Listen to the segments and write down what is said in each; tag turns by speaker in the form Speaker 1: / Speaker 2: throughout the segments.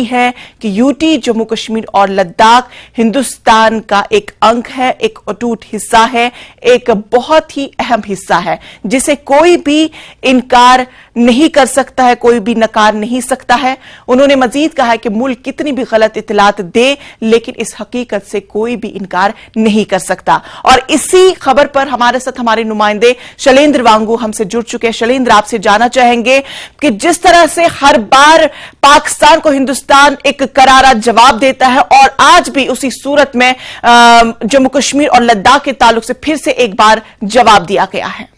Speaker 1: है कि यूटी जम्मू कश्मीर और लद्दाख हिंदुस्तान का एक अंग है, एक अटूट हिस्सा है, एक बहुत ही अहम हिस्सा है जिसे कोई भी इनकार नहीं कर सकता है, कोई भी नकार नहीं सकता है। उन्होंने मजीद कहा है कि मुल्क कितनी भी गलत इत्तलात दे लेकिन इस हकीकत से कोई भी इनकार नहीं कर सकता। और इसी खबर पर हमारे साथ हमारे नुमाइंदे शैलेंद्र वांगू हमसे जुड़ चुके हैं। शैलेंद्र, आपसे जानना चाहेंगे कि जिस तरह से हर बार पाकिस्तान को हिंदुस्तान एक करारा जवाब देता है और आज भी उसी सूरत में जम्मू कश्मीर और लद्दाख के ताल्लुक से फिर से एक बार जवाब दिया गया है।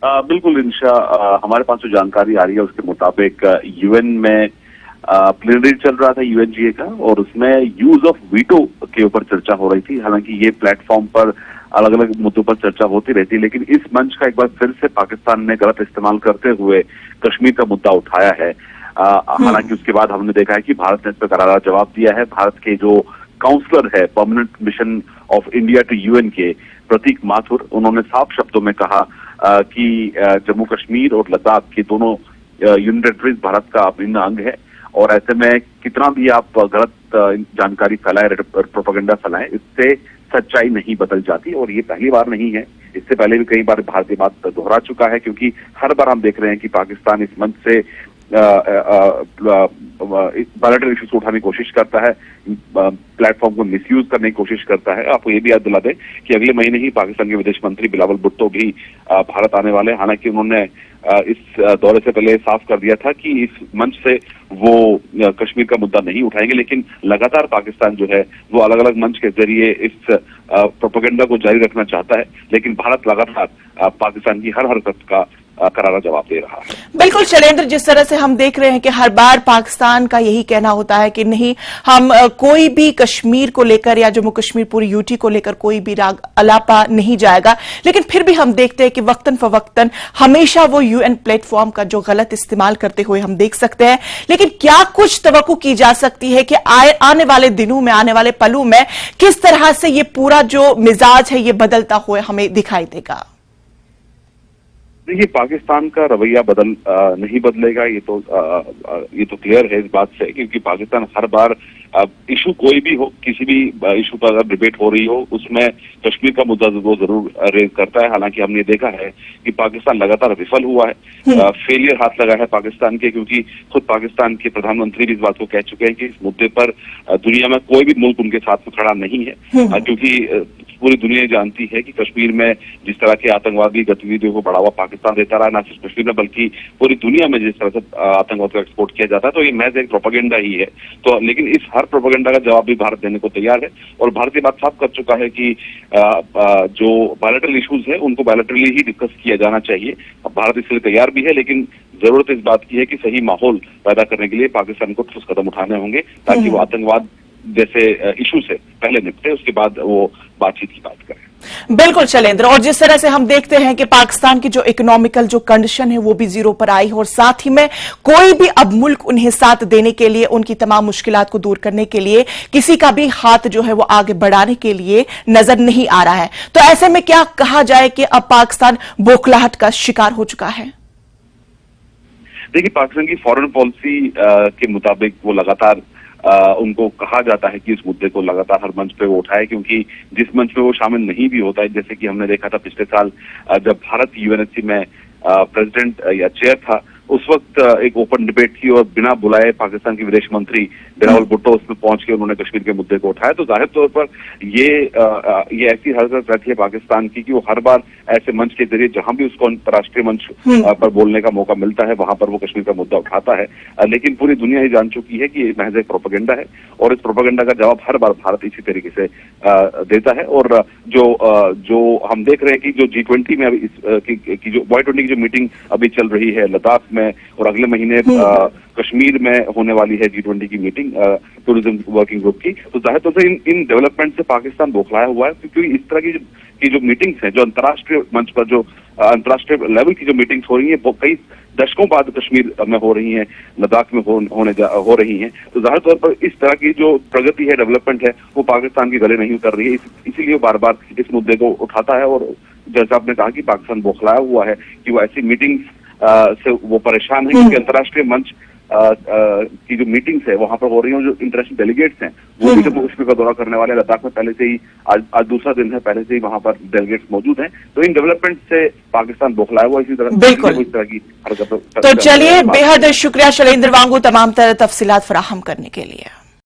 Speaker 2: बिल्कुल इंशा, हमारे पास जो जानकारी आ रही है उसके मुताबिक यूएन में प्लेनरी चल रहा था यूएनजीए का और उसमें यूज ऑफ वीटो के ऊपर चर्चा हो रही थी। हालांकि ये प्लेटफॉर्म पर अलग अलग मुद्दों पर चर्चा होती रहती है, लेकिन इस मंच का एक बार फिर से पाकिस्तान ने गलत इस्तेमाल करते हुए कश्मीर का मुद्दा उठाया है। हालांकि उसके बाद हमने देखा है कि भारत ने इस पर करारा जवाब दिया है। भारत के जो काउंसलर है permanent mission of India to UN के प्रतीक माथुर, उन्होंने साफ शब्दों में कहा कि जम्मू कश्मीर और लद्दाख के दोनों यूनियन टेरिटरीज भारत का अभिन्न अंग है और ऐसे में कितना भी आप गलत जानकारी फैलाएं, प्रोपेगेंडा फैलाएं, इससे सच्चाई नहीं बदल जाती। और ये पहली बार नहीं है, इससे पहले भी कई बार भारत ये बात दोहरा चुका है, क्योंकि हर बार हम देख रहे हैं कि पाकिस्तान इस मंच से बायलैटरल इश्यूज को उठाने की कोशिश करता है, प्लेटफॉर्म को मिसयूज करने की कोशिश करता है। आपको ये भी याद दिला दें कि अगले महीने ही पाकिस्तान के विदेश मंत्री बिलावल भुट्टो भी भारत आने वाले हैं। हालांकि उन्होंने इस दौरे से पहले साफ कर दिया था कि इस मंच से वो कश्मीर का मुद्दा नहीं उठाएंगे, लेकिन लगातार पाकिस्तान जो है वो अलग अलग मंच के जरिए इस प्रोपेगेंडा को जारी रखना चाहता है, लेकिन भारत लगातार पाकिस्तान की हर हरकत का करारा जवाब दे रहा है।
Speaker 1: बिल्कुल शैलेंद्र, जिस तरह से हम देख रहे हैं कि हर बार पाकिस्तान का यही कहना होता है कि नहीं, हम कोई भी कश्मीर को लेकर या जम्मू कश्मीर पूरी यूटी को लेकर कोई भी राग अलापा नहीं जाएगा, लेकिन फिर भी हम देखते हैं कि वक्तन फवक्तन हमेशा वो यूएन प्लेटफॉर्म का जो गलत इस्तेमाल करते हुए हम देख सकते हैं। लेकिन क्या कुछ तवक्को की जा सकती है कि आने वाले दिनों में, आने वाले पलों में किस तरह से ये पूरा जो मिजाज है ये बदलता हुए हमें दिखाई देगा?
Speaker 2: देखिए, पाकिस्तान का रवैया नहीं बदलेगा, ये तो क्लियर है इस बात से, क्योंकि पाकिस्तान हर बार इशू कोई भी हो, किसी भी इशू पर अगर डिबेट हो रही हो उसमें कश्मीर का मुद्दा वो जरूर रेज करता है। हालांकि हमने देखा है कि पाकिस्तान लगातार विफल हुआ है, फेलियर हाथ लगा है पाकिस्तान के, क्योंकि खुद पाकिस्तान के प्रधानमंत्री भी इस बात को कह चुके हैं कि इस मुद्दे पर दुनिया में कोई भी मुल्क उनके साथ में खड़ा नहीं है, क्योंकि पूरी दुनिया जानती है कि कश्मीर में जिस तरह के आतंकवादी गतिविधियों को बढ़ावा पाकिस्तान देता रहा, न सिर्फ कश्मीर में बल्कि पूरी दुनिया में जिस तरह से आतंकवाद को एक्सपोर्ट किया जाता है, तो ये महज एक प्रोपेगेंडा ही है। तो लेकिन इस हर प्रोपेगेंडा का जवाब भी भारत देने को तैयार है और भारत ये बात साफ कर चुका है कि जो बायलैटरल इश्यूज है उनको बायलैटरली ही डिस्कस किया जाना चाहिए। भारत इसके लिए तैयार भी है, लेकिन जरूरत इस बात की है कि सही माहौल पैदा करने के लिए पाकिस्तान को ठोस कदम उठाने होंगे ताकि वो आतंकवाद जैसे इशू से पहले निपटे, उसके बाद वो बातचीत की बात करें।
Speaker 1: बिल्कुल शैलेंद्र, और जिस तरह से हम देखते हैं कि पाकिस्तान की जो इकोनॉमिकल जो कंडीशन है वो भी जीरो पर आई है और साथ ही में कोई भी अब मुल्क उन्हें साथ देने के लिए, उनकी तमाम मुश्किलात को दूर करने के लिए किसी का भी हाथ जो है वो आगे बढ़ाने के लिए नजर नहीं आ रहा है। तो ऐसे में क्या कहा जाए कि अब पाकिस्तान बौखलाहट का शिकार हो चुका है?
Speaker 2: देखिए, पाकिस्तान की फॉरेन पॉलिसी के मुताबिक वो लगातार उनको कहा जाता है कि इस मुद्दे को लगातार हर मंच पे वो उठाए, क्योंकि जिस मंच पे वो शामिल नहीं भी होता है, जैसे कि हमने देखा था पिछले साल जब भारत यूएनएससी में प्रेसिडेंट या चेयर था, उस वक्त एक ओपन डिबेट थी और बिना बुलाए पाकिस्तान के विदेश मंत्री बिलावल भुट्टो उसमें पहुंच के उन्होंने कश्मीर के मुद्दे को उठाया। तो जाहिर तौर पर ये ऐसी हरकत रहती है पाकिस्तान की कि वो हर बार ऐसे मंच के जरिए जहां भी उसको अंतर्राष्ट्रीय मंच पर बोलने का मौका मिलता है वहां पर वो कश्मीर का मुद्दा उठाता है। लेकिन पूरी दुनिया ही जान चुकी है कि ये महज एक प्रोपेगेंडा है और इस प्रोपेगेंडा का जवाब हर बार भारत इसी तरीके से देता है। और जो हम देख रहे हैं कि जो G20 में अभी जो Y20 की जो मीटिंग अभी चल रही है लद्दाख में और अगले महीने कश्मीर में होने वाली है G20 की मीटिंग टूरिज्म वर्किंग ग्रुप की, तो जाहिर तौर से इन डेवलपमेंट से पाकिस्तान बौखलाया हुआ है, क्योंकि इस तरह की जो मीटिंग्स हैं, जो अंतर्राष्ट्रीय मंच पर जो अंतर्राष्ट्रीय लेवल की जो मीटिंग्स हो रही हैं वो कई दशकों बाद कश्मीर में हो रही हैं, लद्दाख में हो रही हैं। तो जाहिर तौर पर इस तरह की जो प्रगति है, डेवलपमेंट है, वो पाकिस्तान के गले नहीं उतर रही है, इसीलिए बार बार इस मुद्दे को उठाता है। और जैसा आपने कहा कि पाकिस्तान बौखलाया हुआ है कि वो ऐसी मीटिंग्स से वो परेशान है, क्योंकि अंतर्राष्ट्रीय मंच की जो मीटिंग्स है वहां पर हो रही है, जो इंटरनेशनल डेलीगेट्स हैं वो भी जम्मू कश्मीर का दौरा करने वाले हैं। लद्दाख में पहले से ही आज दूसरा दिन है, पहले से ही वहां पर डेलीगेट्स मौजूद हैं। तो इन डेवलपमेंट से पाकिस्तान बौखलाया हुआ इसी तरह
Speaker 1: बिल्कुल।
Speaker 2: इस तरह की हरकत।
Speaker 1: तो चलिए, बेहद शुक्रिया शैलेंद्र वांगू तमाम तफसीलात फराहम करने के लिए।